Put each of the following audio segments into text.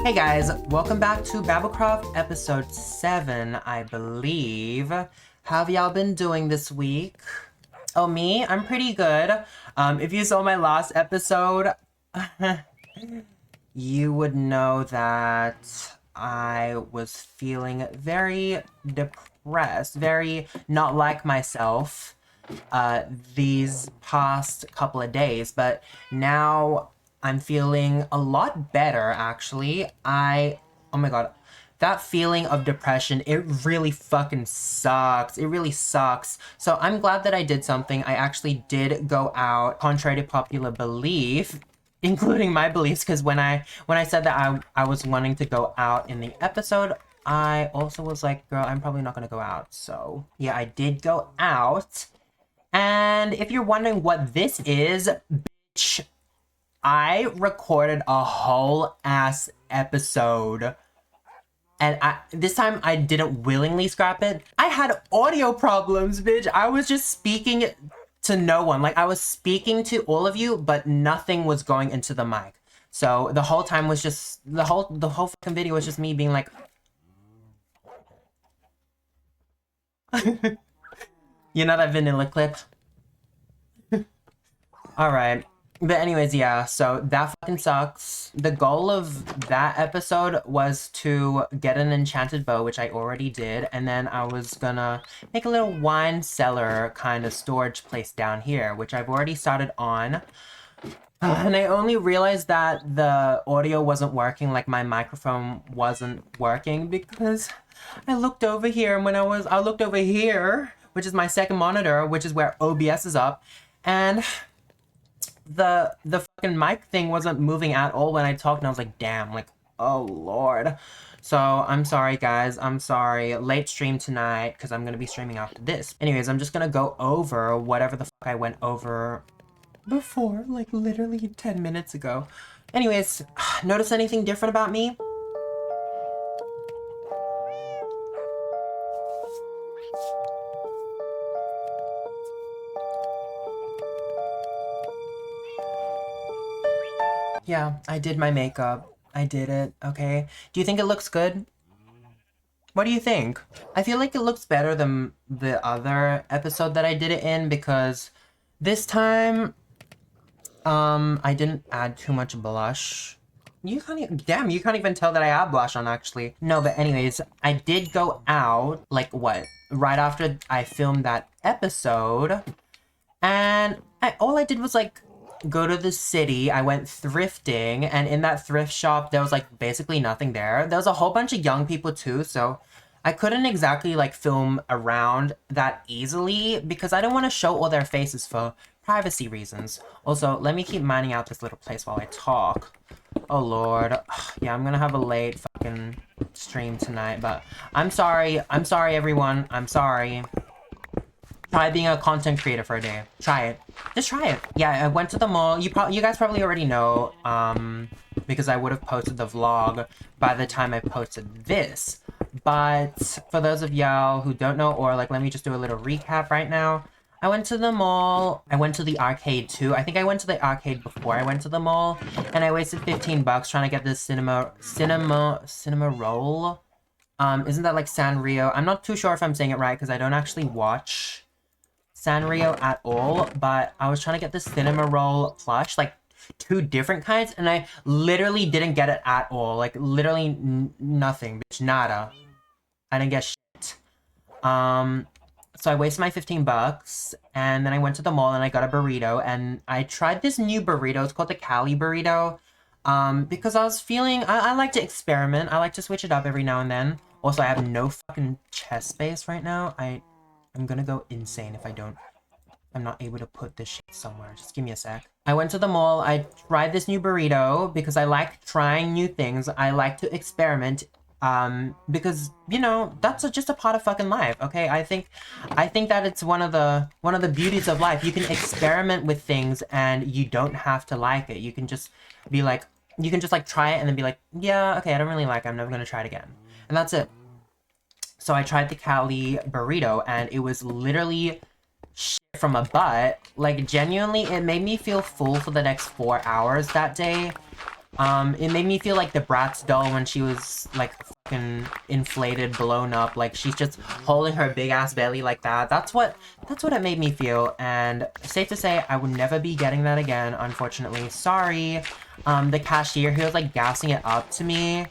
Hey guys, welcome back to BabbleCraft EP.7, I believe. How have y'all been doing this week? Oh, me? I'm pretty good. If you saw my last episode, you would know that I was feeling very depressed, very not like myself these past couple of days, but now I'm feeling a lot better, actually. Oh my god, that feeling of depression, it really fucking sucks. It really sucks. So I'm glad that I did something. I actually did go out, contrary to popular belief, including my beliefs, because when I said that I was wanting to go out in the episode, I also was like, girl, I'm probably not gonna go out. So yeah, I did go out. And if you're wondering what this is, bitch, I recorded a whole ass episode. And this time I didn't willingly scrap it. I had audio problems, bitch. I was just speaking to no one. Like, I was speaking to all of you, but nothing was going into the mic. So the whole time was just, the whole fucking video was just me being like, you know that vanilla clip? Alright. But anyways, yeah, so that fucking sucks. The goal of that episode was to get an enchanted bow, which I already did, and then I was gonna make a little wine cellar kind of storage place down here, which I've already started on. And I only realized that the audio wasn't working, like my microphone wasn't working, because I looked over here, and when I looked over here, which is my second monitor, which is where OBS is up, and the fucking mic thing wasn't moving at all when I talked, and I was like, damn, like, oh lord. So I'm sorry guys, I'm sorry. Late stream tonight, because I'm gonna be streaming after this. Anyways, I'm just gonna go over whatever the fuck I went over before, like literally 10 minutes ago. Anyways, notice anything different about me? Yeah, I did my makeup. I did it, okay? Do you think it looks good? What do you think? I feel like it looks better than the other episode that I did it in, because this time, I didn't add too much blush. You can't even tell that I have blush on, actually. No, but anyways, I did go out, like, what? Right after I filmed that episode, and all I did was, like, go to the city. I went thrifting, and in that thrift shop there was like basically nothing there. There was a whole bunch of young people too, so I couldn't exactly like film around that easily because I don't want to show all their faces for privacy reasons. Also, let me keep mining out this little place while I talk. Oh lord. Yeah, I'm gonna have a late fucking stream tonight, but I'm sorry everyone. I'm sorry. Try being a content creator for a day. Try it. Just try it. Yeah, I went to the mall. You guys probably already know, because I would have posted the vlog by the time I posted this. But for those of y'all who don't know, or like, let me just do a little recap right now. I went to the mall. I went to the arcade too. I think I went to the arcade before I went to the mall, and I wasted 15 bucks trying to get this cinema roll. Isn't that like Sanrio? I'm not too sure if I'm saying it right because I don't actually watch Sanrio at all, but I was trying to get this cinema roll plush, like 2 different kinds, and I literally didn't get it at all. Like literally nothing, bitch, nada. I didn't get shit. So I wasted my 15 bucks, and then I went to the mall and I got a burrito, and I tried this new burrito. It's called the Cali burrito, because I was feeling, I like to experiment. I like to switch it up every now and then. Also, I have no fucking chest space right now. I'm gonna go insane if I'm not able to put this shit somewhere. Just give me a sec. I went to the mall. I tried this new burrito because I like trying new things. I like to experiment, because, you know, that's just a part of fucking life, okay? I think that it's one of the beauties of life. You can experiment with things and you don't have to like it. You can just be like, you can just like try it and then be like, yeah, okay, I don't really like it. I'm never gonna try it again. And that's it. So I tried the Cali burrito, and it was literally shit from a butt. Like, genuinely, it made me feel full for the next 4 hours that day. It made me feel like the Bratz doll when she was like fucking inflated, blown up. Like she's just holding her big ass belly like that. That's what it made me feel. And safe to say, I would never be getting that again, unfortunately. Sorry. The cashier, he was like gassing it up to me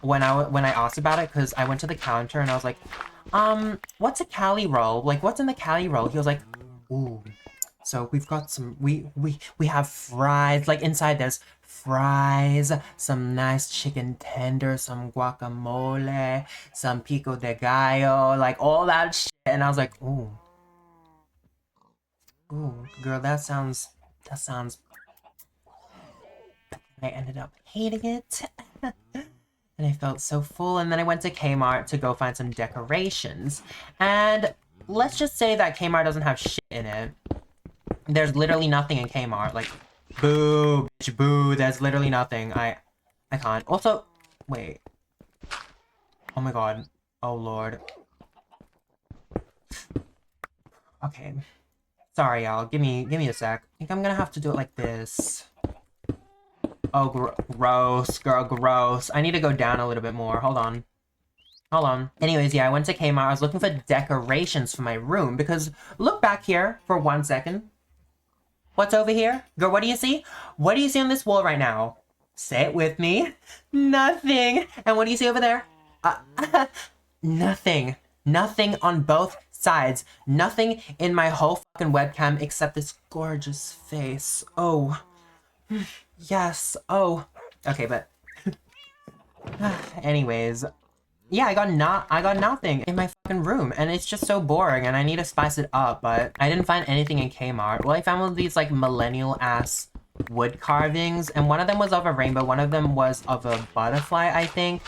when I asked about it, because I went to the counter and I was like, what's a Cali roll? Like, what's in the Cali roll? He was like, ooh. So we've got some, we have fries, like inside there's fries, some nice chicken tenders, some guacamole, some pico de gallo, like all that shit. And I was like, ooh, girl, that sounds, I ended up hating it. And I felt so full, and then I went to Kmart to go find some decorations. And let's just say that Kmart doesn't have shit in it. There's literally nothing in Kmart. Like, boo, bitch, boo. There's literally nothing. I can't. Also, wait. Oh my god. Oh lord. Okay. Sorry, y'all. Give me a sec. I think I'm gonna have to do it like this. Oh, gross, girl, gross. I need to go down a little bit more. Hold on. Anyways, yeah, I went to Kmart. I was looking for decorations for my room because look back here for 1 second. What's over here? Girl, what do you see? What do you see on this wall right now? Say it with me. Nothing. And what do you see over there? Nothing. Nothing on both sides. Nothing in my whole fucking webcam except this gorgeous face. Oh. Yes. Oh. Okay, but anyways, yeah, I got nothing in my fucking room, and it's just so boring, and I need to spice it up, but I didn't find anything in Kmart. Well, I found one of these like millennial ass wood carvings, and one of them was of a rainbow, one of them was of a butterfly, I think,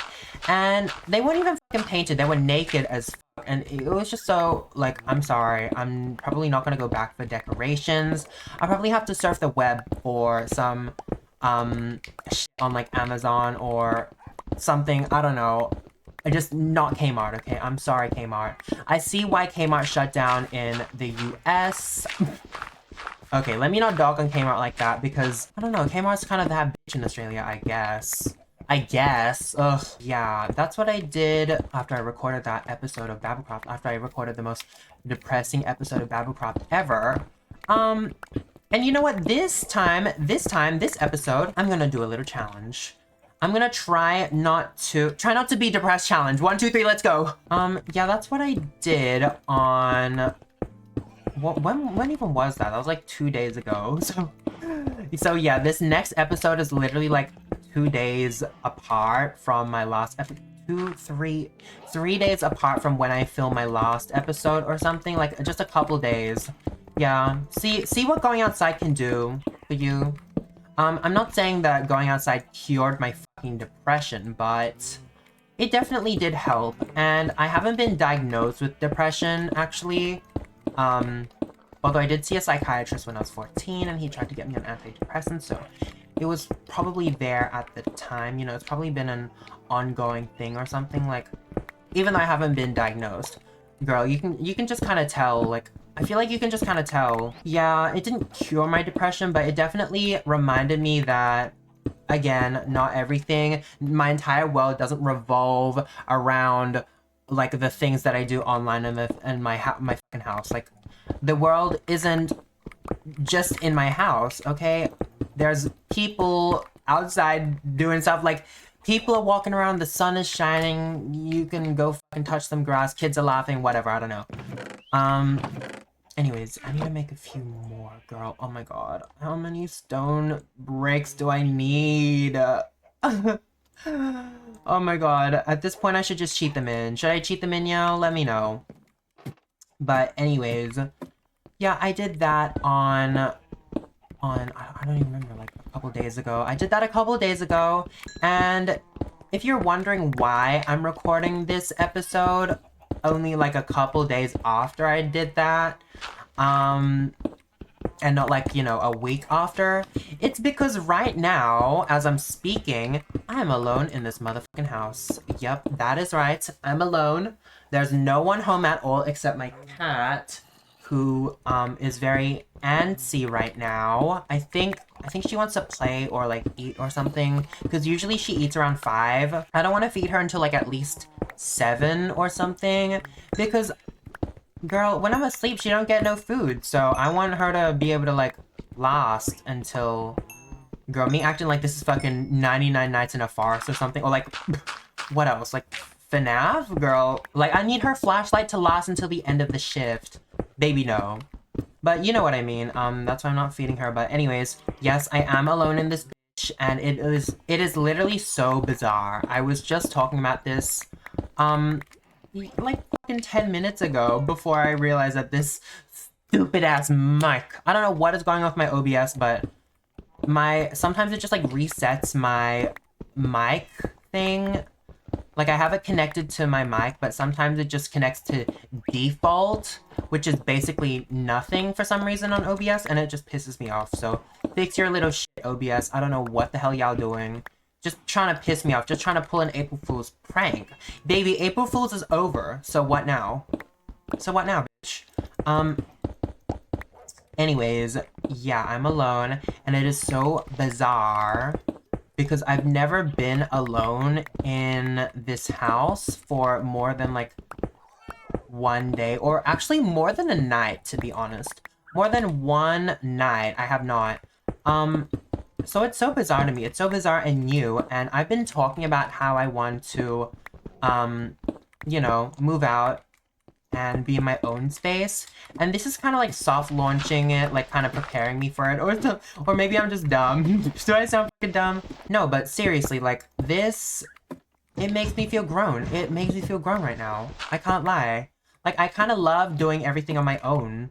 and they weren't even fucking painted. They were naked as fuck, and it was just so, like, I'm sorry, I'm probably not gonna go back for decorations. I'll probably have to surf the web for some shit on like Amazon or something. I don't know. I just not Kmart, okay? I'm sorry, Kmart. I see why Kmart shut down in the US. Okay, let me not dog on Kmart like that because, I don't know, Kmart's kind of that bitch in Australia, I guess. Ugh. Yeah, that's what I did after I recorded that episode of BabbleCraft, after I recorded the most depressing episode of BabbleCraft ever. And you know what? This episode, I'm gonna do a little challenge. I'm gonna try not to be depressed challenge. 1, 2, 3, let's go. Yeah, that's what I did on, when even was that? That was like 2 days ago. So yeah, this next episode is literally like 2 days apart from my last episode. 3 days apart from when I filmed my last episode or something, like just a couple days. Yeah, see what going outside can do for you. I'm not saying that going outside cured my fucking depression, but it definitely did help. And I haven't been diagnosed with depression, actually. Although I did see a psychiatrist when I was 14, and he tried to get me on antidepressants, so it was probably there at the time. You know, it's probably been an ongoing thing or something, like, even though I haven't been diagnosed. Girl, you can just kind of tell, like, I feel like you can just kind of tell. Yeah, it didn't cure my depression, but it definitely reminded me that, again, not everything, my entire world doesn't revolve around, like, the things that I do online in my fucking house. Like, the world isn't just in my house, okay? There's people outside doing stuff, like, people are walking around, the sun is shining, you can go fucking touch some grass, kids are laughing, whatever, I don't know. Anyways, I need to make a few more, girl. Oh my god. How many stone bricks do I need? Oh my god. At this point, I should just cheat them in. Should I cheat them in, yo? Let me know. But anyways, yeah, I did that on, I don't even remember, like, a couple days ago. I did that a couple days ago, and if you're wondering why I'm recording this episode only, like, a couple days after I did that, and not, like, you know, a week after, it's because right now, as I'm speaking, I'm alone in this motherfucking house. Yep, that is right. I'm alone. There's no one home at all except my cat, who is very antsy right now. I think she wants to play or like eat or something, because usually she eats around 5. I don't want to feed her until like at least 7 or something, because girl, when I'm asleep she don't get no food, so I want her to be able to like last until, girl, me acting like this is fucking 99 Nights in a Forest or something, or like what else, like FNAF, girl. Like, I need her flashlight to last until the end of the shift. Baby, no. But you know what I mean. That's why I'm not feeding her. But anyways, yes, I am alone in this bitch, and it is literally so bizarre. I was just talking about this, like fucking 10 minutes ago, before I realized that this stupid ass mic. I don't know what is going on with my OBS, but sometimes it just like resets my mic thing. Like, I have it connected to my mic, but sometimes it just connects to default, which is basically nothing for some reason on OBS, and it just pisses me off. So, fix your little shit, OBS. I don't know what the hell y'all doing. Just trying to piss me off. Just trying to pull an April Fool's prank. Baby, April Fool's is over. So what now? So what now, bitch? Anyways, yeah, I'm alone, and it is so bizarre, because I've never been alone in this house for more than like 1 day, or actually more than a night, to be honest. More than 1 night, I have not. So it's so bizarre to me. It's so bizarre and new, and I've been talking about how I want to, you know, move out and be in my own space, and this is kind of like soft launching it, like kind of preparing me for it, or maybe I'm just dumb. Do I sound fucking dumb? No, but seriously, like this, it makes me feel grown. It makes me feel grown right now. I can't lie. Like, I kind of love doing everything on my own.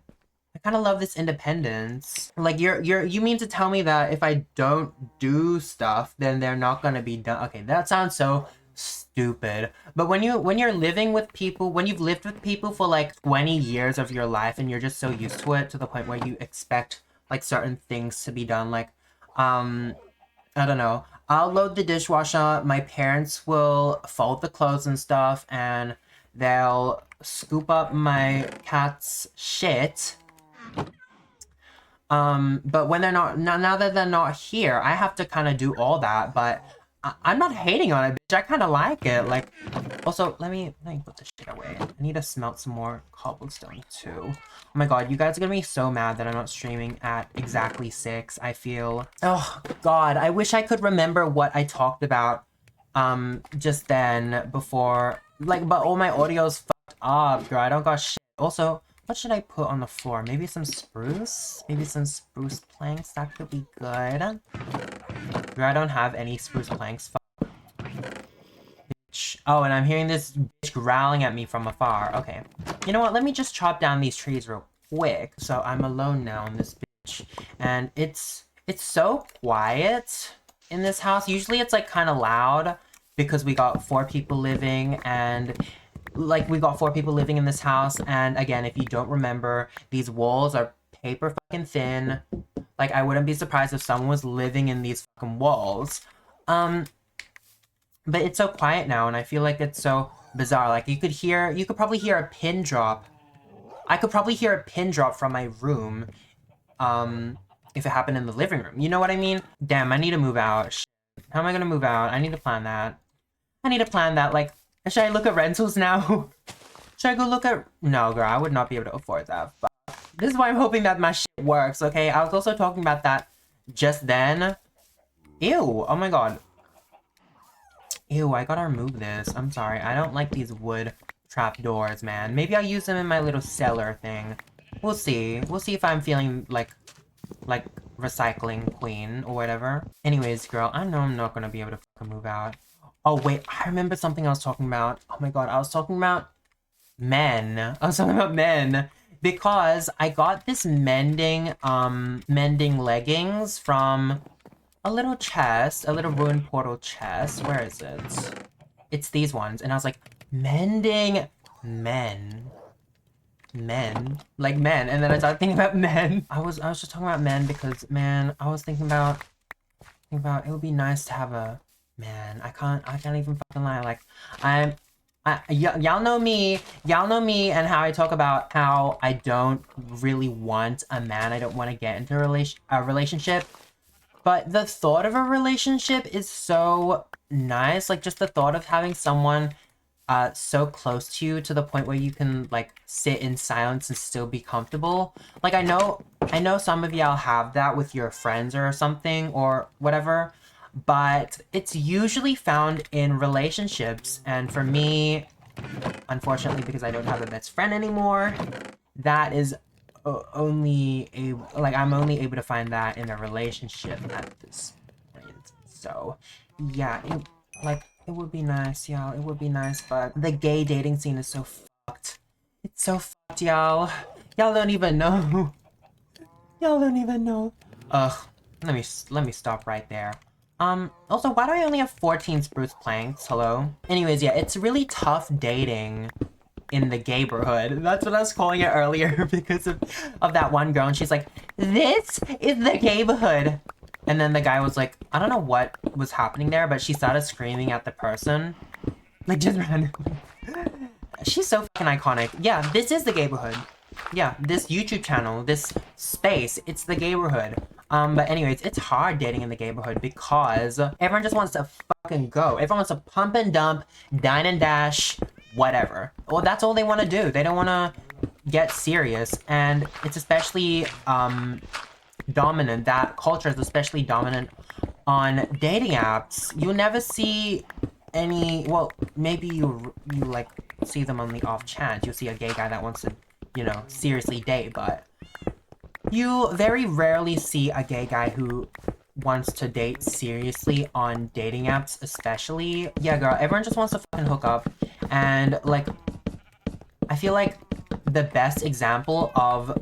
I kind of love this independence. Like, you mean to tell me that if I don't do stuff, then they're not gonna be done? Okay, that sounds so stupid. But when you're living with people, when you've lived with people for like 20 years of your life, and you're just so used to it, to the point where you expect like certain things to be done, like I don't know, I'll load the dishwasher, my parents will fold the clothes and stuff, and they'll scoop up my cat's shit. But when they're not, now that they're not here, I have to kind of do all that, but I'm not hating on it, bitch. I kind of like it. Like, also, let me put this shit away. I need to smelt some more cobblestone, too. Oh my god, you guys are gonna be so mad that I'm not streaming at exactly 6, I feel. Oh, god, I wish I could remember what I talked about, just then, before. Like, but all my audio's fucked up, girl. I don't got shit. Also, what should I put on the floor? Maybe some spruce? Maybe some spruce planks? That could be good. I don't have any spruce planks. Bitch. Oh, and I'm hearing this bitch growling at me from afar. Okay. You know what? Let me just chop down these trees real quick. So I'm alone now in this bitch. And it's so quiet in this house. Usually it's like kind of loud, because we got 4 people living, and like we got 4 people living in this house. And again, if you don't remember, these walls are paper fucking thin. Like, I wouldn't be surprised if someone was living in these fucking walls. But it's so quiet now, and I feel like it's so bizarre. Like, you could probably hear a pin drop. I could probably hear a pin drop from my room, if it happened in the living room. You know what I mean? Damn, I need to move out. Shit. How am I gonna move out? I need to plan that. Like, should I look at rentals now? Should I go look at... No, girl, I would not be able to afford that. But this is why I'm hoping that my shit works, okay? I was also talking about that just then. Ew, oh my god. Ew, I gotta remove this. I'm sorry, I don't like these wood trapdoors, man. Maybe I'll use them in my little cellar thing. We'll see. We'll see if I'm feeling like recycling queen or whatever. Anyways, girl, I know I'm not gonna be able to fucking move out. Oh, wait, I remember something I was talking about. Oh my god, I was talking about men. Because I got this mending leggings from a little chest, a little ruined portal chest. Where is it? It's these ones. And I was like, mending men. Like men. And then I started thinking about men. I was just talking about men because, man, I was thinking about it would be nice to have a man. I can't even fucking lie. Like, I'm Y'all know me. Y'all know me and how I talk about how I don't really want a man. I don't want to get into a relationship. But the thought of a relationship is so nice. Like, just the thought of having someone so close to you to the point where you can, like, sit in silence and still be comfortable. Like, I know some of y'all have that with your friends or something or whatever, but it's usually found in relationships. And for me, unfortunately, because I don't have a best friend anymore, that is only like, I'm only able to find that in a relationship at this point. So yeah, it would be nice, y'all. It would be nice, but the gay dating scene is so fucked. It's so fucked, y'all. Y'all don't even know. Y'all don't even know. Ugh. Let me stop right there. Also, why do I only have 14 spruce planks? Hello? Anyways, yeah, it's really tough dating in the gaybourhood. That's what I was calling it earlier because of that one girl, and she's like, this is the gaybourhood. And then the guy was like, I don't know what was happening there, but she started screaming at the person. Like, just randomly. She's so fucking iconic. Yeah, this is the gaybourhood. Yeah, this YouTube channel, this space, it's the gaybourhood. But anyways, it's hard dating in the gaybourhood because everyone just wants to fucking go. Everyone wants to pump and dump, dine and dash, whatever. Well, that's all they want to do. They don't want to get serious, and it's especially dominant. That culture is especially dominant on dating apps. You'll never see any, well, maybe you like see them on the off chance. You'll see a gay guy that wants to, you know, seriously date, but you very rarely see a gay guy who wants to date seriously on dating apps, especially. Yeah, girl, everyone just wants to fucking hook up. And, like, I feel like the best example of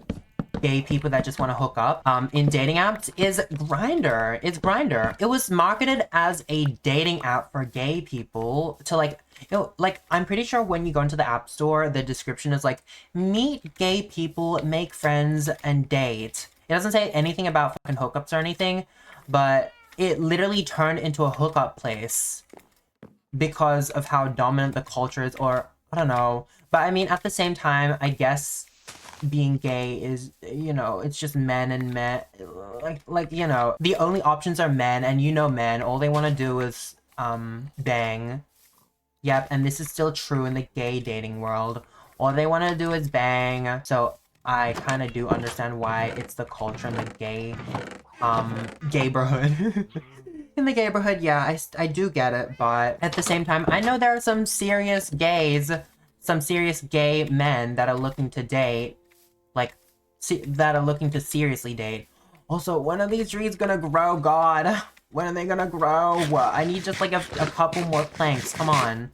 gay people that just want to hook up in dating apps is Grindr. It's Grindr. It was marketed as a dating app for gay people to, like, you know, like, I'm pretty sure when you go into the app store, the description is like, meet gay people, make friends, and date. It doesn't say anything about fucking hookups or anything, but it literally turned into a hookup place because of how dominant the culture is, or I don't know. But I mean, at the same time, I guess being gay is, you know, it's just men and men, like, you know, the only options are men, and you know men, all they want to do is, bang. Yep, and this is still true in the gay dating world. All they want to do is bang. So I kind of do understand why it's the culture in the gaybourhood. In the gaybourhood, yeah, I do get it, but at the same time, I know there are some serious gays, some serious gay men that are looking to date, like, that are looking to seriously date. Also, when are these trees gonna grow, God? When are they gonna grow? I need just, like, a couple more planks. Come on.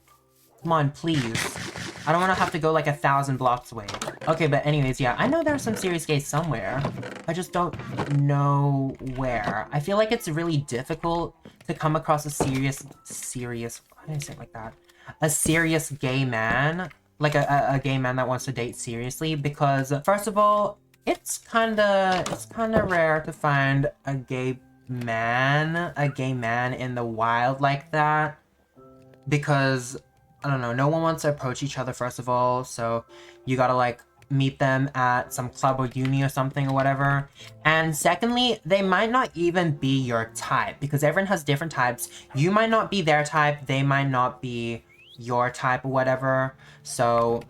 Come on, please. I don't want to have to go, like, 1,000 blocks away. Okay, but anyways, yeah, I know there are some serious gays somewhere. I just don't know where. I feel like it's really difficult to come across a serious, why did I say it like that? A serious gay man. Like, a gay man that wants to date seriously, because, first of all, it's kinda rare to find a gay man in the wild like that, because, I don't know, no one wants to approach each other, first of all, so you gotta, like, meet them at some club or uni or something or whatever. And secondly, they might not even be your type, because everyone has different types. You might not be their type, they might not be your type or whatever, so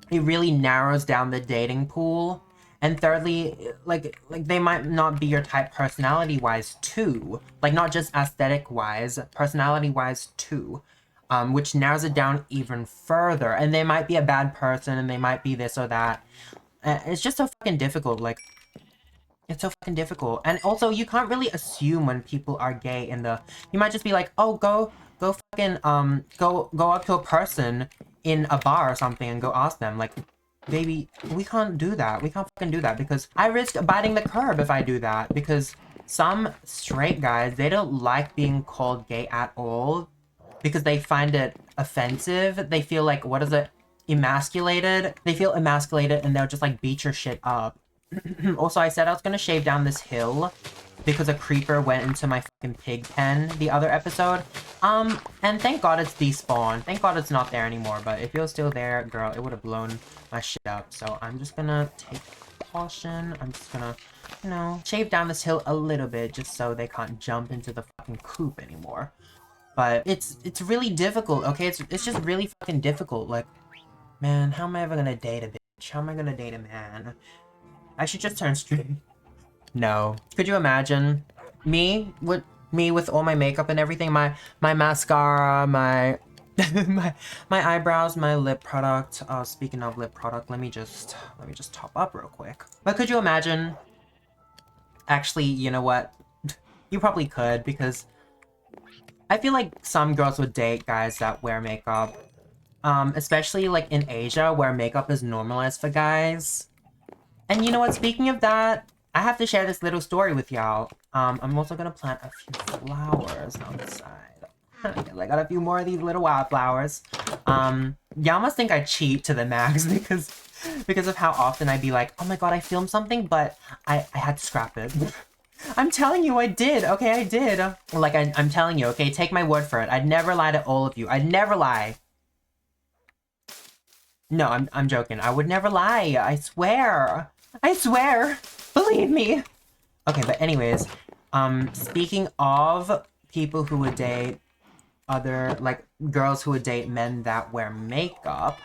it really narrows down the dating pool. And thirdly, like they might not be your type personality-wise too. Like, not just aesthetic-wise, personality-wise too. Which narrows it down even further. And they might be a bad person, and they might be this or that. It's just so fucking difficult, like, it's so fucking difficult. And also, you can't really assume when people are gay in the... You might just be like, oh, go fucking, go up to a person in a bar or something and go ask them, like, baby, we can't do that. We can't fucking do that, because I risk biting the curb if I do that, because some straight guys, they don't like being called gay at all, because they find it offensive. They feel like, what is it? Emasculated. They feel emasculated, and they'll just, like, beat your shit up. Also, I said I was gonna shave down this hill because a creeper went into my fucking pig pen the other episode. And thank God it's despawned. Thank God it's not there anymore. But if it was still there, girl, it would have blown my shit up. So I'm just gonna take caution. I'm just gonna, you know, shave down this hill a little bit just so they can't jump into the fucking coop anymore. But it's really difficult, okay? It's just really fucking difficult. Like, man, how am I ever gonna date a bitch? How am I gonna date a man? I should just turn straight. No. Could you imagine me with all my makeup and everything, my mascara, my my eyebrows, my lip product. Speaking of lip product, let me just top up real quick. But could you imagine? Actually, you know what? You probably could, because I feel like some girls would date guys that wear makeup. Especially like in Asia where makeup is normalized for guys. And you know what? Speaking of that, I have to share this little story with y'all. I'm also gonna plant a few flowers on the side. I got a few more of these little wildflowers. Y'all must think I cheat to the max because of how often I'd be like, oh my god, I filmed something, but I had to scrap it. I'm telling you, I did. Okay, I did. Like, I'm telling you, okay? Take my word for it. I'd never lie to all of you. I'd never lie. No, I'm joking. I would never lie. I swear. I swear. Believe me. Okay, but anyways, speaking of people who would date other, like, girls who would date men that wear makeup,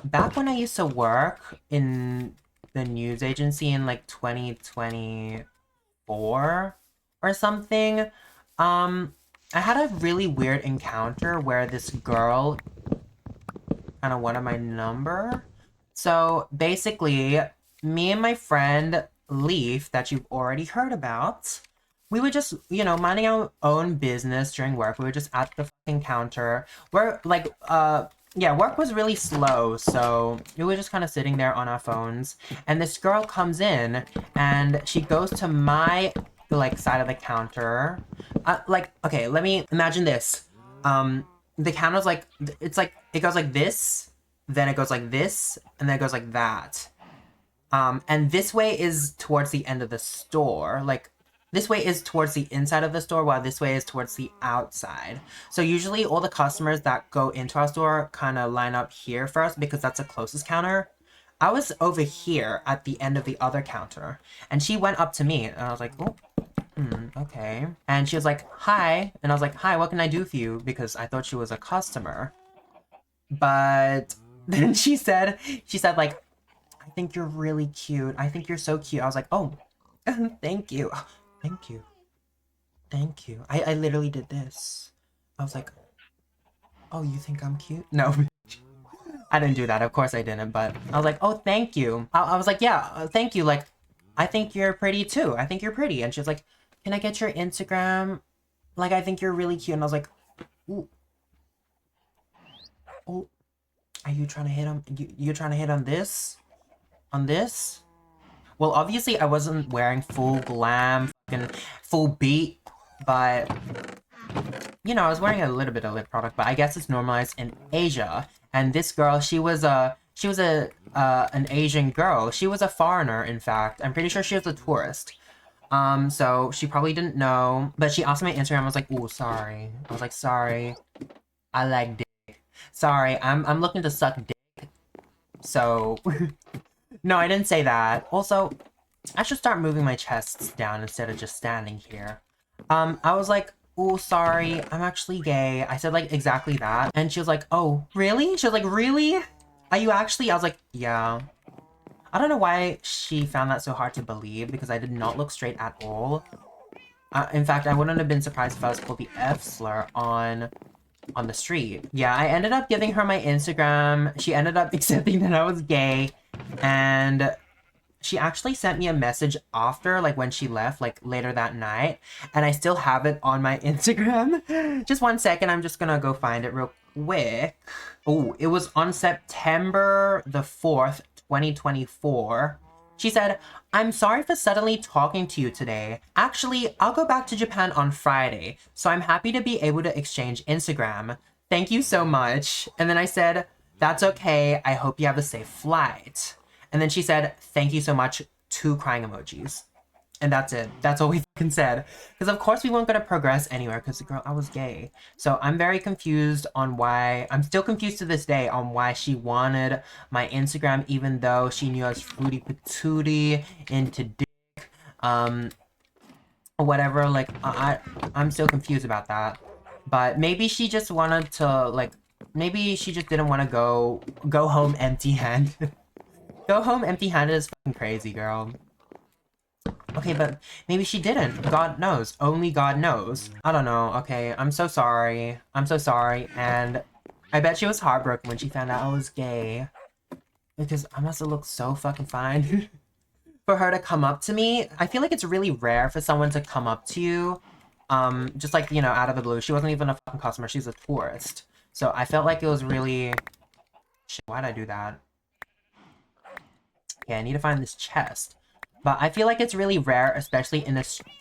back when I used to work in the news agency in, like, 2024 or something, I had a really weird encounter where this girl kind of wanted my number. So basically, me and my friend Leaf, that you've already heard about, we were just, you know, minding our own business during work. We were just at the fucking counter. We're like, yeah, work was really slow, so we were just kind of sitting there on our phones. And this girl comes in, and she goes to my, like, side of the counter. Like, okay, let me imagine this. The counter's like, it's like, it goes like this, then it goes like this, and then it goes like that. And this way is towards the end of the store. Like, this way is towards the inside of the store, while this way is towards the outside. So usually all the customers that go into our store kind of line up here first because that's the closest counter. I was over here at the end of the other counter, and she went up to me, and I was like, oh, okay. And she was like, hi. And I was like, hi, what can I do for you? Because I thought she was a customer. But then she said like, I think you're really cute. I think you're so cute. I was like, oh, thank you. Thank you. Thank you. I literally did this. I was like, oh, you think I'm cute? No, I didn't do that. Of course I didn't. But I was like, oh, thank you. I was like, yeah, thank you. Like, I think you're pretty too. I think you're pretty. And she was like, can I get your Instagram? Like, I think you're really cute. And I was like, ooh. Oh, are you trying to hit on, you're trying to hit on this? On this? Well, obviously I wasn't wearing full glam, fucking full beat, but, you know, I was wearing a little bit of lip product, but I guess it's normalized in Asia. And this girl, she was an Asian girl. She was a foreigner, in fact. I'm pretty sure she was a tourist. So she probably didn't know, but she asked me my Instagram. I was like, ooh, sorry. I was like, sorry. I like dick. Sorry, I'm looking to suck dick. So, no, I didn't say that. Also, I should start moving my chest down instead of just standing here. I was like, oh, sorry, I'm actually gay. I said, like, exactly that. And she was like, oh, really? She was like, really? Are you actually? I was like, yeah. I don't know why she found that so hard to believe, because I did not look straight at all. In fact, I wouldn't have been surprised if I was called the F slur on the street. Yeah, I ended up giving her my Instagram. She ended up accepting that I was gay. And she actually sent me a message after, like, when she left, like, later that night. And I still have it on my Instagram. Just 1 second, I'm just gonna go find it real quick. Oh, it was on September the 4th, 2024. She said, I'm sorry for suddenly talking to you today. Actually, I'll go back to Japan on Friday, so I'm happy to be able to exchange Instagram. Thank you so much. And then I said, that's okay. I hope you have a safe flight. And then she said, thank you so much, 2 crying emojis. And that's it. That's all we fucking said. Because of course we weren't going to progress anywhere because, girl, I was gay. So I'm very confused on why... I'm still confused to this day on why she wanted my Instagram even though she knew I was fruity patootie into dick. Whatever, like, I'm still confused about that. But maybe she just wanted to, like... Maybe she just didn't want to go home empty-handed. Go home empty-handed is fucking crazy, girl. Okay, but maybe she didn't. God knows. Only God knows. I don't know. Okay, I'm so sorry. I'm so sorry. And I bet she was heartbroken when she found out I was gay. Because I must have looked so fucking fine. For her to come up to me, I feel like it's really rare for someone to come up to you. Just like, you know, out of the blue. She wasn't even a fucking customer. She's a tourist. So I felt like it was really... Shit, why'd I do that? Okay, I need to find this chest. But I feel like it's really rare, especially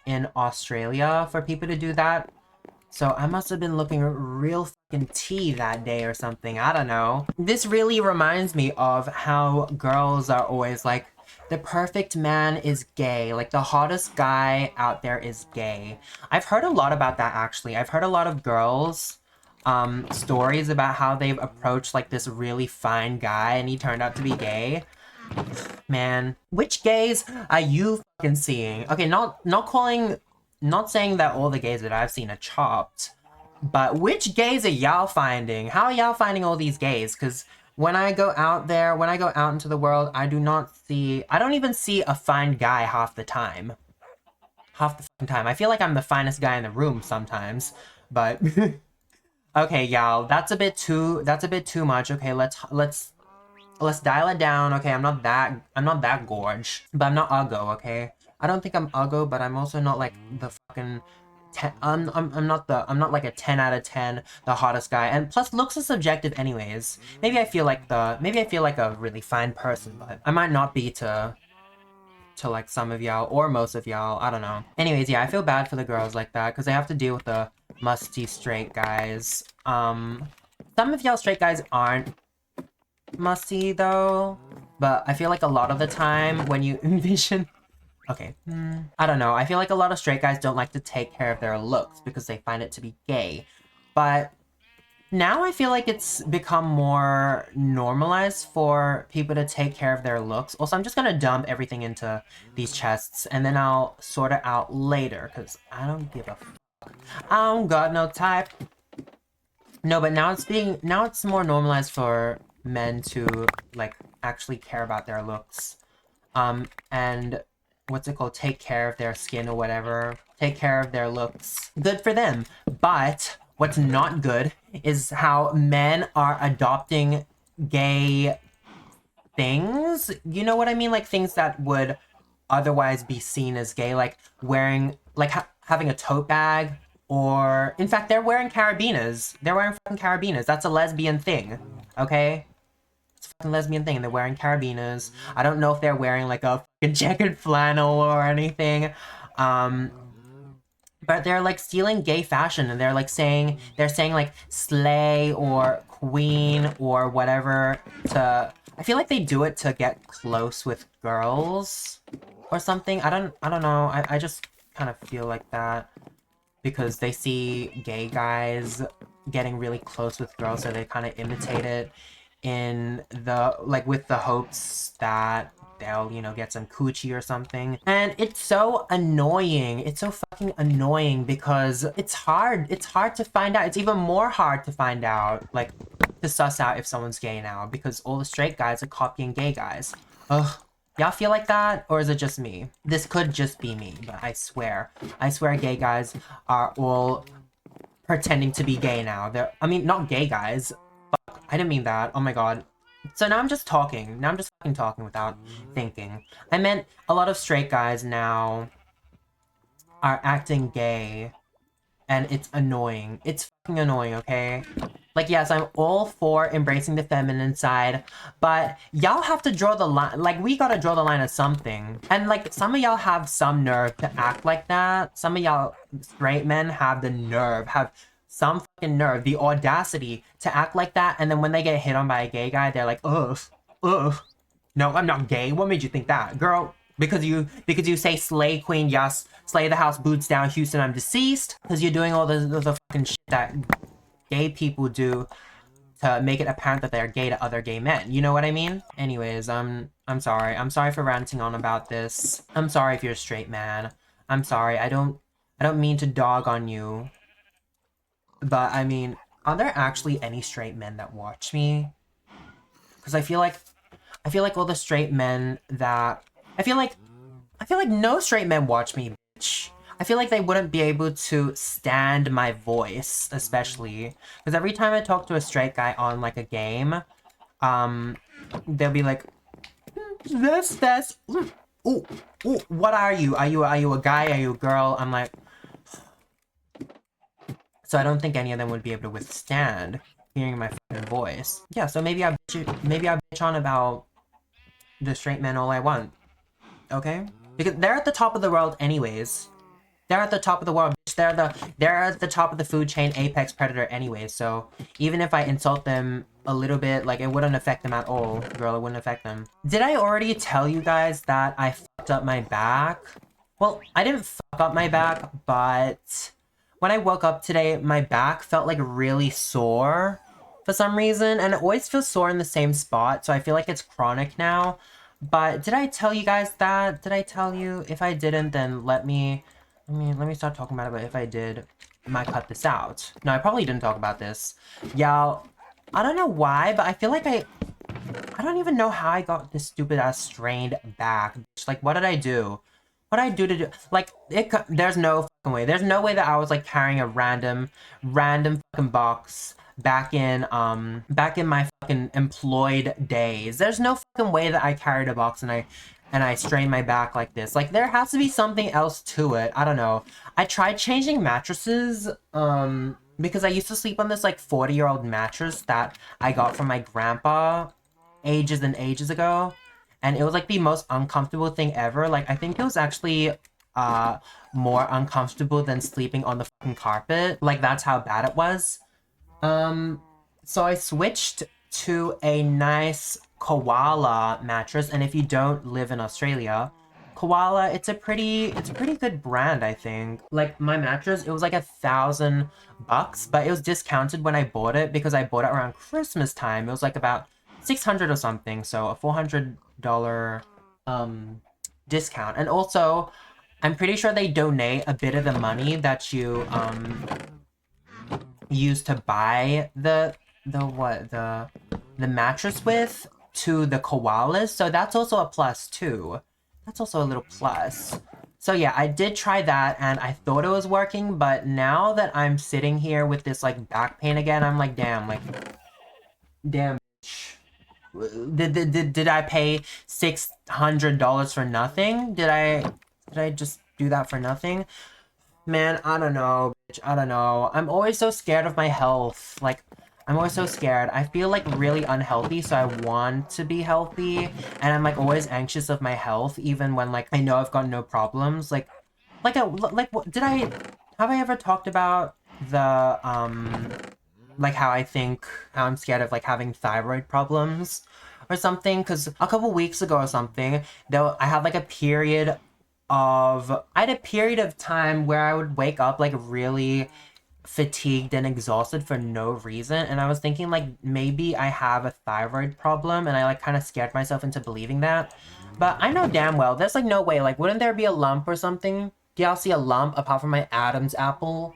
in Australia, for people to do that. So I must have been looking real fucking tea that day or something. I don't know. This really reminds me of how girls are always like, the perfect man is gay. Like, the hottest guy out there is gay. I've heard a lot about that, actually. I've heard a lot of girls... stories about how they've approached, like, this really fine guy and he turned out to be gay. Man, which gays are you fucking seeing? Okay, not saying that all the gays that I've seen are chopped, but which gays are y'all finding? How are y'all finding all these gays? Because when I go out there, when I go out into the world, I don't even see a fine guy half the time. Half the fucking time. I feel like I'm the finest guy in the room sometimes, but okay, y'all, that's a bit too much. Okay, let's dial it down. Okay, I'm not that gorge, but I'm not uggo, okay? I don't think I'm uggo, but I'm also not like the fucking I'm not like a 10 out of 10, the hottest guy. And plus looks are subjective anyways. Maybe I feel like a really fine person, but I might not be to like some of y'all or most of y'all. I don't know. Anyways, yeah, I feel bad for the girls like that because they have to deal with the musty straight guys. Some of y'all straight guys aren't musty though, but I feel like a lot of the time when you envision... Okay, I don't know. I feel like a lot of straight guys don't like to take care of their looks because they find it to be gay. But now I feel like it's become more normalized for people to take care of their looks. Also, I'm just gonna dump everything into these chests and then I'll sort it out later because I don't give a fuck. I don't got no type. No, but now it's more normalized for men to like actually care about their looks. And what's it called? Take care of their skin or whatever. Take care of their looks. Good for them. But what's not good is how men are adopting gay things. You know what I mean? Like things that would otherwise be seen as gay, like wearing, like having a tote bag, or in fact, they're wearing carabiners. They're wearing fucking carabiners. That's a lesbian thing, okay? It's a fucking lesbian thing. They're wearing carabiners. I don't know if they're wearing like a fucking checkered flannel or anything. But they're like stealing gay fashion and they're saying like slay or queen or whatever to... I feel like they do it to get close with girls or something. I don't know. I just kind of feel like that because they see gay guys getting really close with girls, so they kind of imitate it in the, like, with the hopes that they'll, you know, get some coochie or something. And it's so annoying. It's so fucking annoying because it's hard to find out. It's even more hard to find out, like, to suss out if someone's gay now because all the straight guys are copying gay guys. Ugh. Y'all feel like that? Or is it just me? This could just be me, but I swear gay guys are all pretending to be gay now. I mean, not gay guys. Fuck, I didn't mean that. Oh my god. So now I'm just talking. Now I'm just fucking talking without thinking. I meant a lot of straight guys now are acting gay. And it's annoying. It's fucking annoying, okay? Like, yes, I'm all for embracing the feminine side, but y'all have to draw the line. Like, we gotta draw the line at something. And, like, some of y'all have some nerve to act like that. Some of y'all straight men have the nerve, have some fucking nerve, the audacity to act like that, and then when they get hit on by a gay guy, they're like, ugh, ugh. No, I'm not gay. What made you think that? Girl, Because you say slay queen, yes, slay the house, boots down, Houston, I'm deceased. Because you're doing all the fucking shit that gay people do to make it apparent that they're gay to other gay men. You know what I mean? Anyways, I'm sorry. I'm sorry for ranting on about this. I'm sorry if you're a straight man. I'm sorry. I don't mean to dog on you. But I mean, are there actually any straight men that watch me? Because I feel like all the straight men that I feel like no straight men watch me, bitch. I feel like they wouldn't be able to stand my voice, especially because every time I talk to a straight guy on like a game, they'll be like, that's ooh, what are you? Are you a guy? Are you a girl? I'm like, so I don't think any of them would be able to withstand hearing my fucking voice. Yeah, so maybe I bitch on about the straight men all I want. Okay? Because they're at the top of the world anyways. They're at the top of the world. They're at the top of the food chain, apex predator anyways. So even if I insult them a little bit, like, it wouldn't affect them at all. Girl, it wouldn't affect them. Did I already tell you guys that I fucked up my back? Well, I didn't fuck up my back, but when I woke up today, my back felt like really sore for some reason, and it always feels sore in the same spot, so I feel like it's chronic now. But did I tell you guys that? Did I tell you? If I didn't, then let me start talking about it, but if I did, I might cut this out. No, I probably didn't talk about this. Y'all, I don't know why, but I feel like I don't even know how I got this stupid ass strained back. Like, what did I do? What did I do to do? Like, there's no fucking way. There's no way that I was like carrying a random fucking box back in my fucking employed days. There's no fucking way that I carried a box and I strained my back like this. Like, there has to be something else to it. I don't know. I tried changing mattresses, because I used to sleep on this, like, 40-year-old mattress that I got from my grandpa ages and ages ago. And it was, like, the most uncomfortable thing ever. Like, I think it was actually, more uncomfortable than sleeping on the fucking carpet. Like, that's how bad it was. So I switched to a nice koala mattress, and if you don't live in Australia, koala, it's a pretty good brand, I think. Like, my mattress, it was like $1,000, but it was discounted when I bought it because I bought it around Christmas time. It was like about $600 or something, so a $400 discount. And also, I'm pretty sure they donate a bit of the money that you use to buy the mattress with to the koalas, so that's also a plus too. That's also a little plus. So yeah, I did try that and I thought it was working, but now that I'm sitting here with this like back pain again, I'm like, damn, bitch. Did I pay $600 for nothing? Did I just do that for nothing? Man, I don't know, bitch. I don't know. I'm always so scared of my health. Like, I'm always so scared. I feel like really unhealthy, so I want to be healthy, and I'm like always anxious of my health, even when like I know I've got no problems. Like what have I ever talked about the like how I'm scared of like having thyroid problems or something? Because a couple weeks ago or something, though, I had like a period of time where I would wake up like really fatigued and exhausted for no reason, and I was thinking like maybe I have a thyroid problem, and I like kind of scared myself into believing that. But I know damn well there's like no way. Like, wouldn't there be a lump or something? Do y'all see a lump apart from my Adam's apple?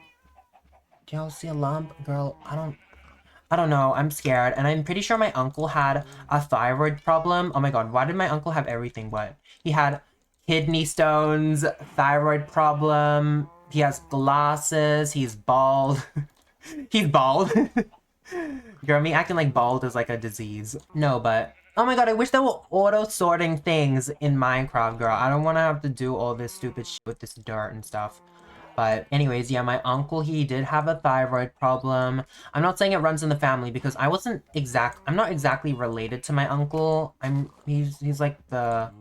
Do y'all see a lump? Girl, I don't know. I'm scared, and I'm pretty sure my uncle had a thyroid problem. Oh my god, why did my uncle have everything? What? He had kidney stones, thyroid problem, he has glasses, he's bald. He's bald. Girl, me acting like bald is like a disease. No, but oh my god, I wish there were auto-sorting things in Minecraft, girl. I don't want to have to do all this stupid shit with this dirt and stuff. But anyways, yeah, my uncle, he did have a thyroid problem. I'm not saying it runs in the family because I'm not exactly related to my uncle. He's like the,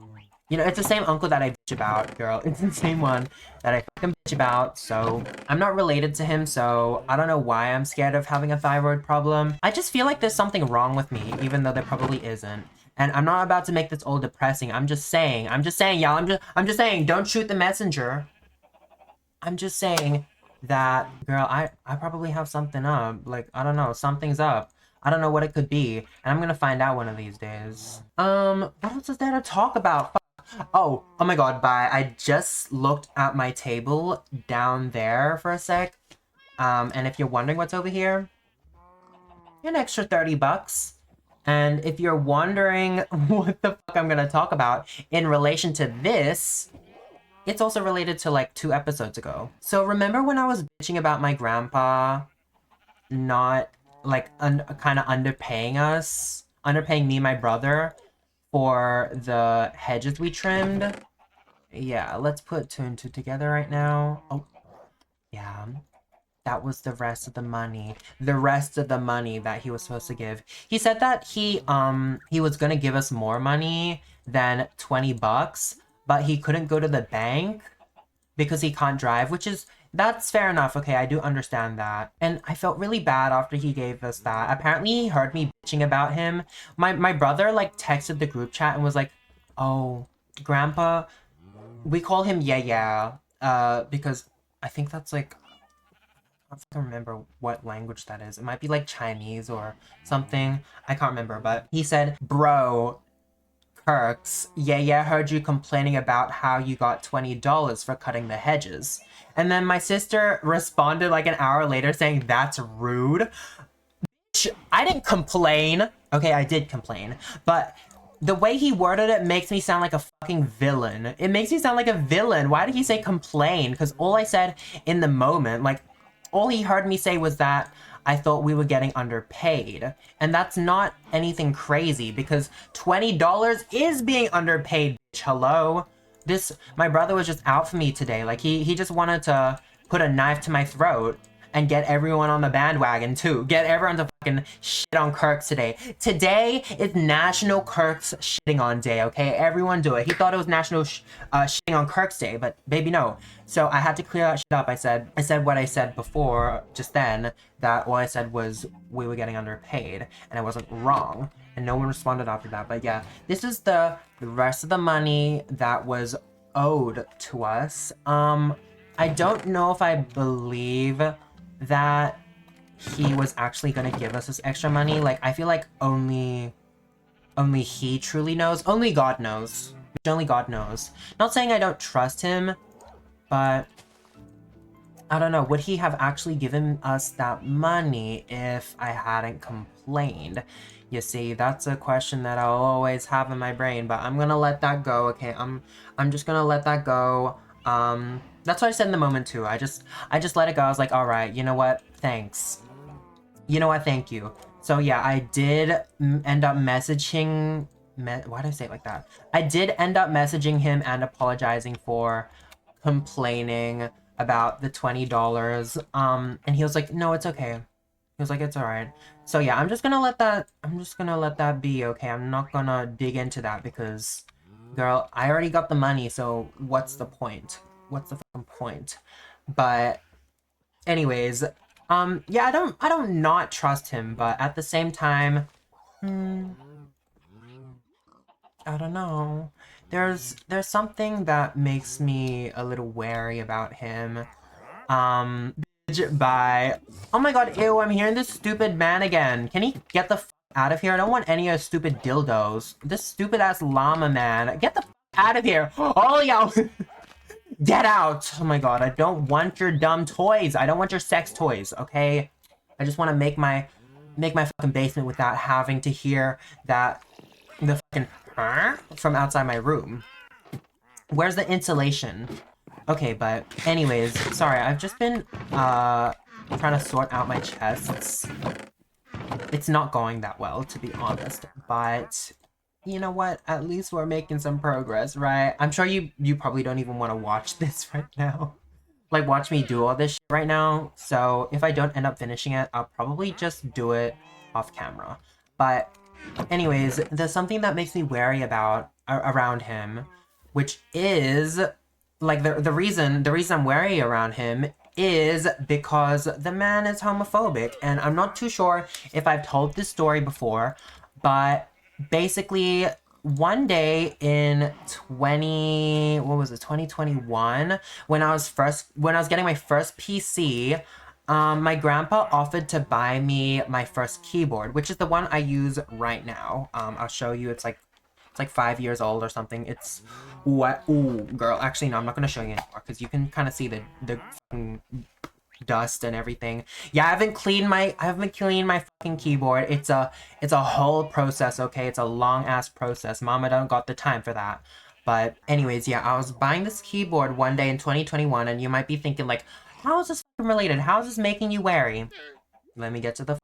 you know, it's the same uncle that I bitch about, girl. It's the same one that I fucking bitch about, so I'm not related to him, so I don't know why I'm scared of having a thyroid problem. I just feel like there's something wrong with me, even though there probably isn't. And I'm not about to make this all depressing. I'm just saying, y'all. I'm just saying, don't shoot the messenger. I'm just saying that, girl, I probably have something up. Like, I don't know, something's up. I don't know what it could be, and I'm gonna find out one of these days. What else is there to talk about? Oh my god, bye. I just looked at my table down there for a sec. And if you're wondering what's over here, an extra 30 bucks. And if you're wondering what the fuck I'm gonna talk about in relation to this, it's also related to like 2 episodes ago. So remember when I was bitching about my grandpa not like kind of underpaying me and my brother for the hedges we trimmed? Yeah, let's put 2 and 2 together right now. Oh, yeah. That was the rest of the money. The rest of the money that he was supposed to give. He said that he was gonna give us more money than 20 bucks, but he couldn't go to the bank because he can't drive, which is, that's fair enough. Okay, I do understand that. And I felt really bad after he gave us that. Apparently he heard me bitching about him. My brother like texted the group chat and was like, oh, grandpa, we call him yeah, because I think that's like, I don't remember what language that is. It might be like Chinese or something. I can't remember, but he said, bro, curx, yeah, heard you complaining about how you got $20 for cutting the hedges. And then my sister responded like an hour later saying, that's rude. Bitch, I didn't complain. Okay, I did complain, but the way he worded it makes me sound like a fucking villain. It makes me sound like a villain. Why did he say complain? Because all I said in the moment, like, all he heard me say was that I thought we were getting underpaid. And that's not anything crazy because $20 is being underpaid, bitch. Hello? My brother was just out for me today. Like, he just wanted to put a knife to my throat and get everyone on the bandwagon too. Get everyone to fucking shit on curx today. Today is National Curx Shitting On Day, okay? Everyone do it. He thought it was National Shitting on Curx Day, but baby, no. So I had to clear that shit up. I said what I said before, just then, that all I said was we were getting underpaid, and I wasn't wrong. And no one responded after that, but yeah. This is the rest of the money that was owed to us. I don't know if I believe that he was actually gonna give us this extra money. Like, I feel like only he truly knows. Only God knows. Only God knows. Not saying I don't trust him, but I don't know. Would he have actually given us that money if I hadn't complained? You see, that's a question that I'll always have in my brain, but I'm gonna let that go, okay? I'm just gonna let that go. That's what I said in the moment too. I just let it go. I was like, all right, you know what? Thanks. You know what? Thank you. So yeah, I did end up messaging. Why did I say it like that? I did end up messaging him and apologizing for complaining about the $20. And he was like, no, it's okay. He was like, it's all right. So yeah, I'm just gonna let that be, okay? I'm not gonna dig into that because, girl, I already got the money, so what's the point? What's the fucking point? But anyways, yeah, I don't not trust him, but at the same time, I don't know. There's something that makes me a little wary about him. Bye. Oh my god, ew, I'm hearing this stupid man again. Can he get the f out of here? I don't want any of your stupid dildos. This stupid ass llama man. Get the f out of here. Oh, y'all. Get out! Oh my god, I don't want your dumb toys. I don't want your sex toys, okay? I just want to make my fucking basement without having to hear that the fucking from outside my room. Where's the insulation? Okay, but anyways, sorry, I've just been trying to sort out my chests. It's not going that well, to be honest, but you know what? At least we're making some progress, right? I'm sure you probably don't even want to watch this right now. Like, watch me do all this shit right now. So if I don't end up finishing it, I'll probably just do it off camera. But anyways, there's something that makes me wary about around him, which is like the reason I'm wary around him is because the man is homophobic, and I'm not too sure if I've told this story before, but basically one day in 2021, when I was getting my first PC, my grandpa offered to buy me my first keyboard, which is the one I use right now. I'll show you. It's like 5 years old or something. It's what? Ooh, girl. Actually, no, I'm not gonna show you anymore because you can kind of see the fucking dust and everything. Yeah, I haven't cleaned my fucking keyboard. It's a whole process, okay? It's a long ass process. Mama don't got the time for that. But anyways, yeah, I was buying this keyboard one day in 2021, and you might be thinking like, how is this fucking related? How is this making you wary? Let me get to the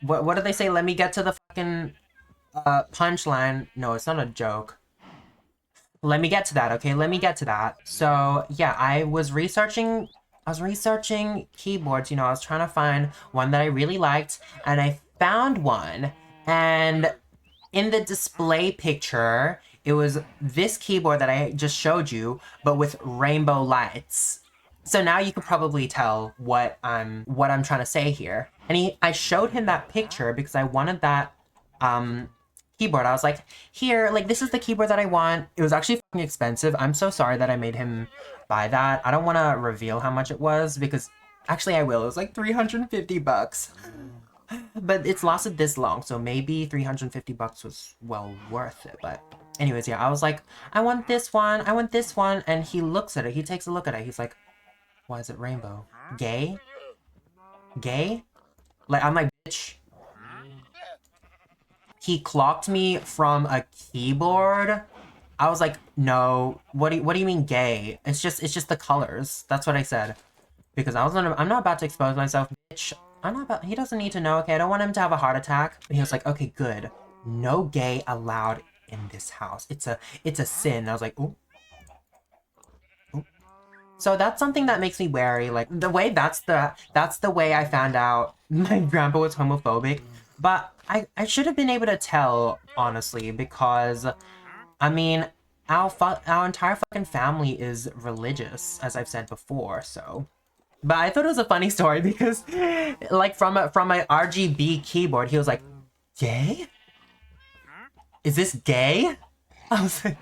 what do they say? Let me get to the fucking punchline. No, it's not a joke. Let me get to that, okay? Let me get to that. So, yeah, I was researching keyboards, you know, I was trying to find one that I really liked, and I found one. And in the display picture, it was this keyboard that I just showed you, but with rainbow lights. So now you could probably tell what I'm trying to say here. And I showed him that picture because I wanted that keyboard. I was like, here, like, this is the keyboard that I want. It was actually fucking expensive. I'm so sorry that I made him buy that. I don't want to reveal how much it was because actually I will. It was like 350 bucks. But it's lasted this long, so maybe 350 bucks was well worth it. But anyways, yeah, I was like, I want this one. I want this one. And he looks at it. He takes a look at it. He's like, why is it rainbow? Gay? Gay? Like, I'm like, bitch. He clocked me from a keyboard. I was like, no, what do you mean gay? It's just the colors. That's what I said. Because I'm not about to expose myself, bitch. He doesn't need to know, okay? I don't want him to have a heart attack. And he was like, okay, good. No gay allowed in this house. It's a sin. I was like, ooh. Ooh. So that's something that makes me wary. Like, that's the way I found out my grandpa was homophobic. But I should have been able to tell, honestly, because, I mean, our entire fucking family is religious, as I've said before, so. But I thought it was a funny story because, like, from my RGB keyboard, he was like, gay? Is this gay? I was like,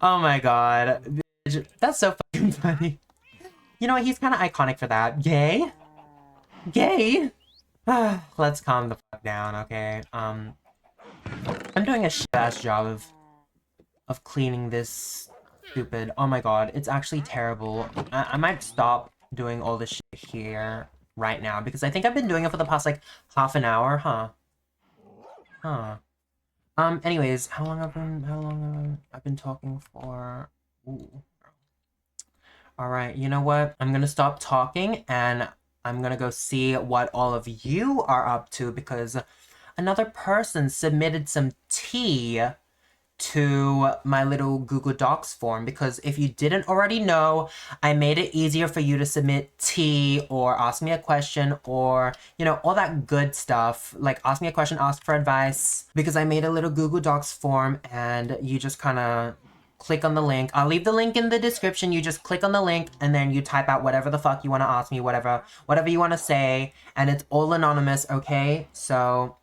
oh my god. That's so fucking funny. You know what? He's kind of iconic for that. Gay? Gay? Let's calm the fuck down, okay? I'm doing a shit-ass job of cleaning this stupid... Oh my god, it's actually terrible. I might stop doing all this shit here right now, because I think I've been doing it for the past, like, half an hour, huh? Anyways, how long I've been talking for? Ooh. Alright, you know what? I'm gonna stop talking, and I'm gonna go see what all of you are up to, because another person submitted some tea to my little Google Docs form, because if you didn't already know, I made it easier for you to submit tea or ask me a question or, you know, all that good stuff. Like, ask me a question, ask for advice, because I made a little Google Docs form, and you just kind of click on the link. I'll leave the link in the description. You just click on the link and then you type out whatever the fuck you want to ask me, whatever you want to say, and it's all anonymous, okay? So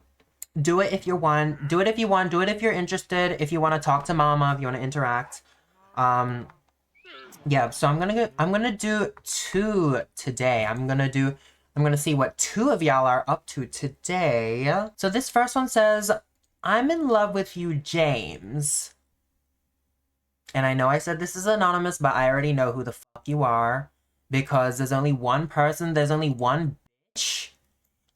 do it if you want. Do it if you want. Do it if you're interested. If you want to talk to mama, if you want to interact. Yeah, so I'm gonna do 2 today. I'm gonna see what 2 of y'all are up to today. So this first one says, I'm in love with you, James. And I know I said this is anonymous, but I already know who the fuck you are. Because there's only one bitch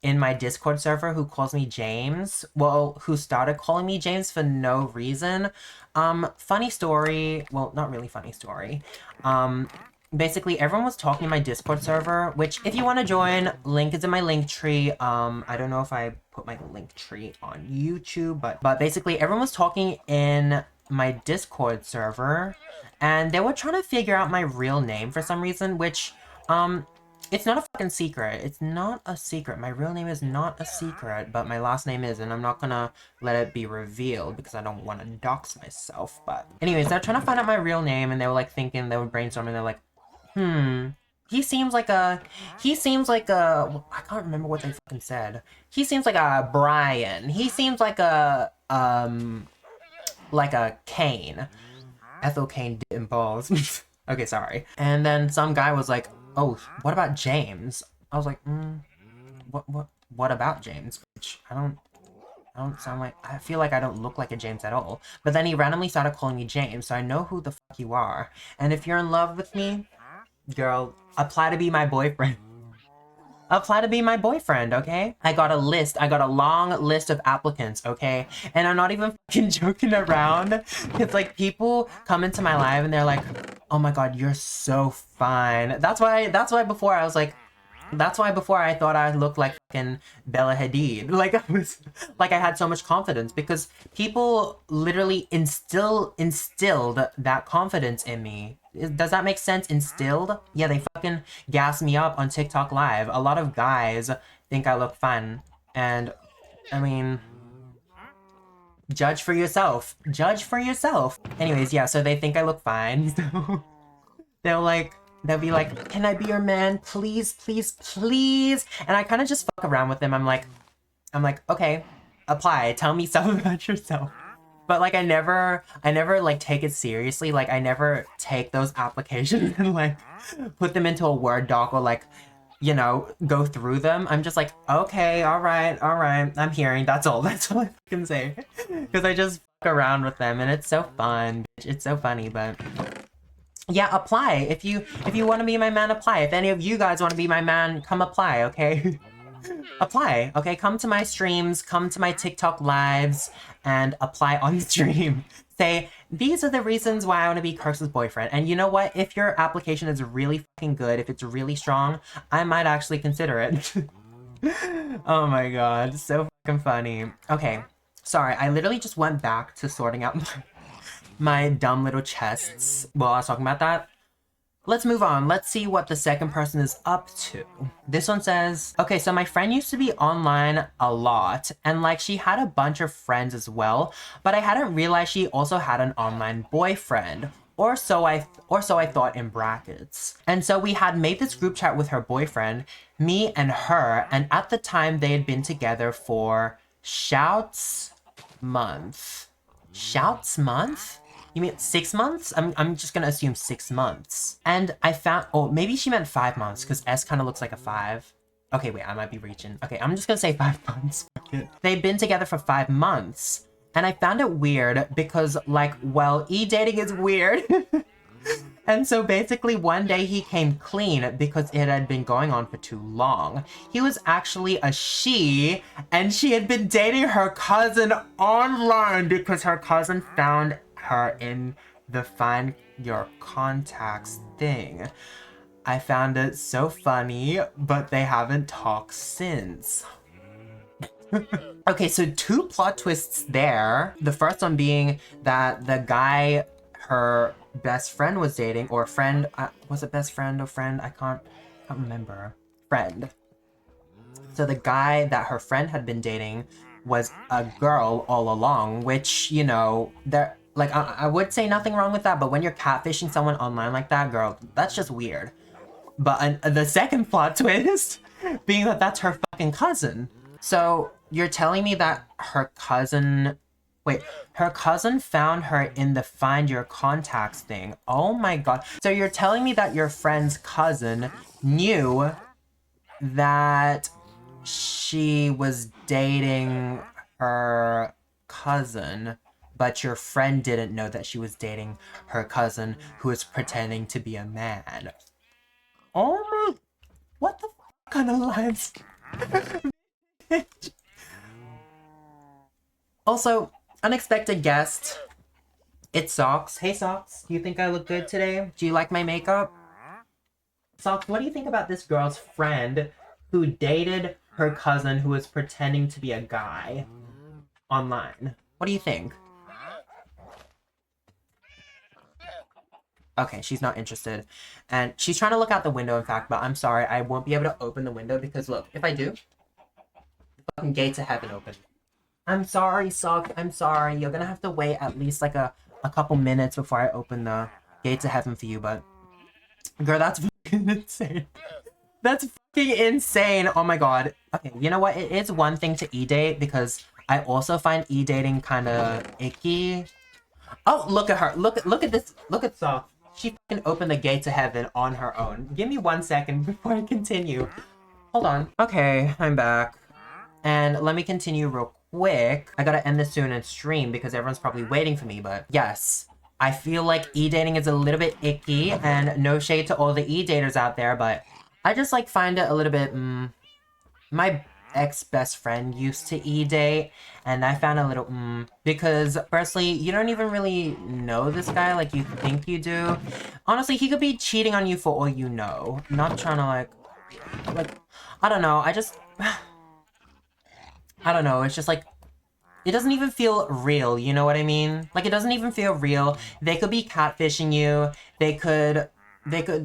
in my Discord server who calls me James. Well, who started calling me James for no reason. Funny story. Well, not really funny story. Basically, everyone was talking in my Discord server, which if you want to join, link is in my link tree. I don't know if I put my link tree on YouTube, but basically everyone was talking in my Discord server, and they were trying to figure out my real name for some reason, which, it's not a fucking secret. It's not a secret. My real name is not a secret, but my last name is, and I'm not gonna let it be revealed because I don't want to dox myself. But anyways, they're trying to find out my real name, and they were like thinking, they were brainstorming, they're like, He seems like a, I can't remember what they fucking said. He seems like a Brian. He seems like a Kane. Ethel Kane didn't balls. Okay, sorry. And then some guy was like, oh, what about James? I was like, what about James? Bitch, I don't sound like, I feel like I don't look like a James at all. But then he randomly started calling me James, so I know who the fuck you are. And if you're in love with me, girl, apply to be my boyfriend. Apply to be my boyfriend, okay? I got a long list of applicants, okay? And I'm not even fucking joking around. It's like people come into my live and they're like, oh my god, you're so fine. That's why before I was like, that's why before I thought I looked like fucking Bella Hadid. Like I had so much confidence because people literally instilled that confidence in me. Does that make sense? Instilled? Yeah, they fucking gas me up on TikTok Live. A lot of guys think I look fun. And, I mean, judge for yourself. Judge for yourself. Anyways, yeah, so they think I look fine. So they'll be like, can I be your man? Please, please, please. And I kind of just fuck around with them. I'm like, okay, apply. Tell me something about yourself. But like I never like take it seriously. Like I never take those applications and like put them into a Word doc or like, you know, go through them. I'm just like, okay, all right, I'm hearing. That's all I can say. Because I just fuck around with them and it's so fun. It's so funny, but yeah, apply. If you want to be my man, apply. If any of you guys want to be my man, come apply, okay? Apply, okay? Come to my streams, come to my TikTok lives, and apply on stream. Say, these are the reasons why I want to be curx's boyfriend. And you know what? If your application is really fucking good, if it's really strong, I might actually consider it. Oh my god, so fucking funny. Okay, sorry, I literally just went back to sorting out my dumb little chests while I was talking about that. Let's move on. Let's see what the second person is up to. This one says, okay, so my friend used to be online a lot and like she had a bunch of friends as well, but I hadn't realized she also had an online boyfriend. Or so I thought in brackets. And so we had made this group chat with her boyfriend, me and her, and at the time they had been together for Shouts month. Shouts month? You mean 6 months? I'm just gonna assume 6 months. And I found, oh, maybe she meant 5 months because S kind of looks like a 5. Okay, wait, I might be reaching. Okay, I'm just gonna say 5 months. They've been together for 5 months. And I found it weird because like, well, e-dating is weird. And so basically one day he came clean because it had been going on for too long. He was actually a she, and she had been dating her cousin online because her cousin found her in the find your contacts thing. I found it so funny, but they haven't talked since. Okay, so 2 plot twists there. The first one being that the guy her best friend was dating, or friend, was it best friend or friend? I can't remember. Friend. So the guy that her friend had been dating was a girl all along, which, you know, there, like, I would say nothing wrong with that, but when you're catfishing someone online like that, girl, that's just weird. But the second plot twist being that that's her fucking cousin. So you're telling me that her cousin, wait, her cousin found her in the find your contacts thing. Oh my god. So you're telling me that your friend's cousin knew that she was dating her cousin, but your friend didn't know that she was dating her cousin who was pretending to be a man. Oh my, what the fuck kind of lives? Also, unexpected guest. It's Socks. Hey Socks, do you think I look good today? Do you like my makeup? Socks, what do you think about this girl's friend who dated her cousin who was pretending to be a guy online? What do you think? Okay, she's not interested. And she's trying to look out the window, in fact, but I'm sorry, I won't be able to open the window because look, if I do, the fucking gates of heaven open. I'm sorry, Sock. I'm sorry. You're gonna have to wait at least like a couple minutes before I open the gates of heaven for you, but girl, that's fucking insane. That's fucking insane. Oh my god. Okay, you know what? It is one thing to e-date because I also find e-dating kind of icky. Oh, look at her. Look at this. Look at Soph. She fucking opened the gate to heaven on her own. Give me 1 second before I continue. Hold on. Okay, I'm back. And let me continue real quick. I gotta end this soon and stream because everyone's probably waiting for me, but yes. I feel like e-dating is a little bit icky, and no shade to all the e-daters out there, but I just like find it a little bit, my ex-best friend used to e-date, and I found a little, because firstly, you don't even really know this guy like you think you do. Honestly, he could be cheating on you for all you know. Not trying to like, I don't know, I don't know, it's just like, it doesn't even feel real, you know what I mean? Like, it doesn't even feel real. They could be catfishing you. They could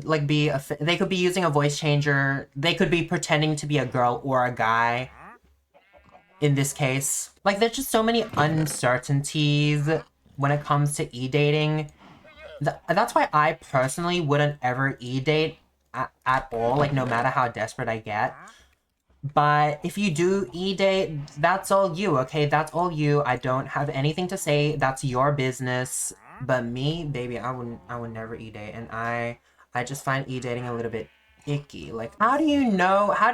like be, they could be using a voice changer. They could be pretending to be a girl or a guy. In this case. Like, there's just so many uncertainties when it comes to e-dating. That's why I personally wouldn't ever e-date at all, like, no matter how desperate I get. But if you do e-date, that's all you, okay? That's all you. I don't have anything to say. That's your business. But me, baby, I would never e-date. And I just find e-dating a little bit icky. Like, how do you know? How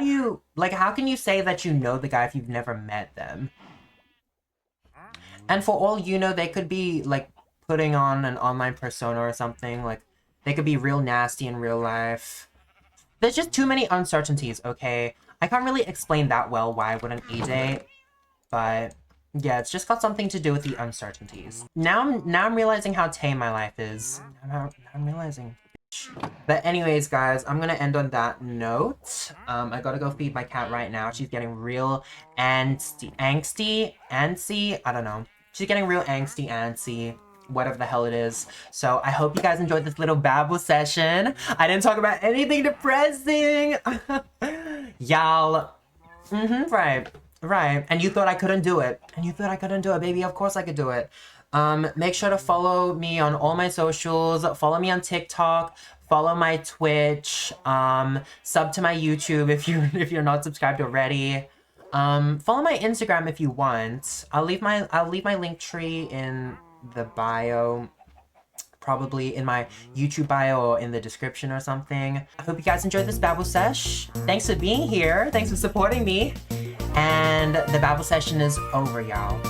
can you say that you know the guy if you've never met them? And for all you know, they could be, like, putting on an online persona or something. Like, they could be real nasty in real life. There's just too many uncertainties, okay? I can't really explain that well why I wouldn't e-date, but yeah, it's just got something to do with the uncertainties. Now I'm realizing how tame my life is. I'm realizing. But anyways, guys, I'm gonna end on that note. I gotta go feed my cat right now. She's getting real antsy, I don't know. She's getting real antsy, whatever the hell it is. So I hope you guys enjoyed this little babble session. I didn't talk about anything depressing. Y'all. Right. And you thought I couldn't do it. Baby. Of course I could do it. Make sure to follow me on all my socials. Follow me on TikTok. Follow my Twitch. Sub to my YouTube if you're not subscribed already. Follow my Instagram if you want. I'll leave my link tree in the bio, probably in my YouTube bio or in the description or something. I hope you guys enjoyed this babble sesh. Thanks for being here. Thanks for supporting me. And the babble session is over, y'all.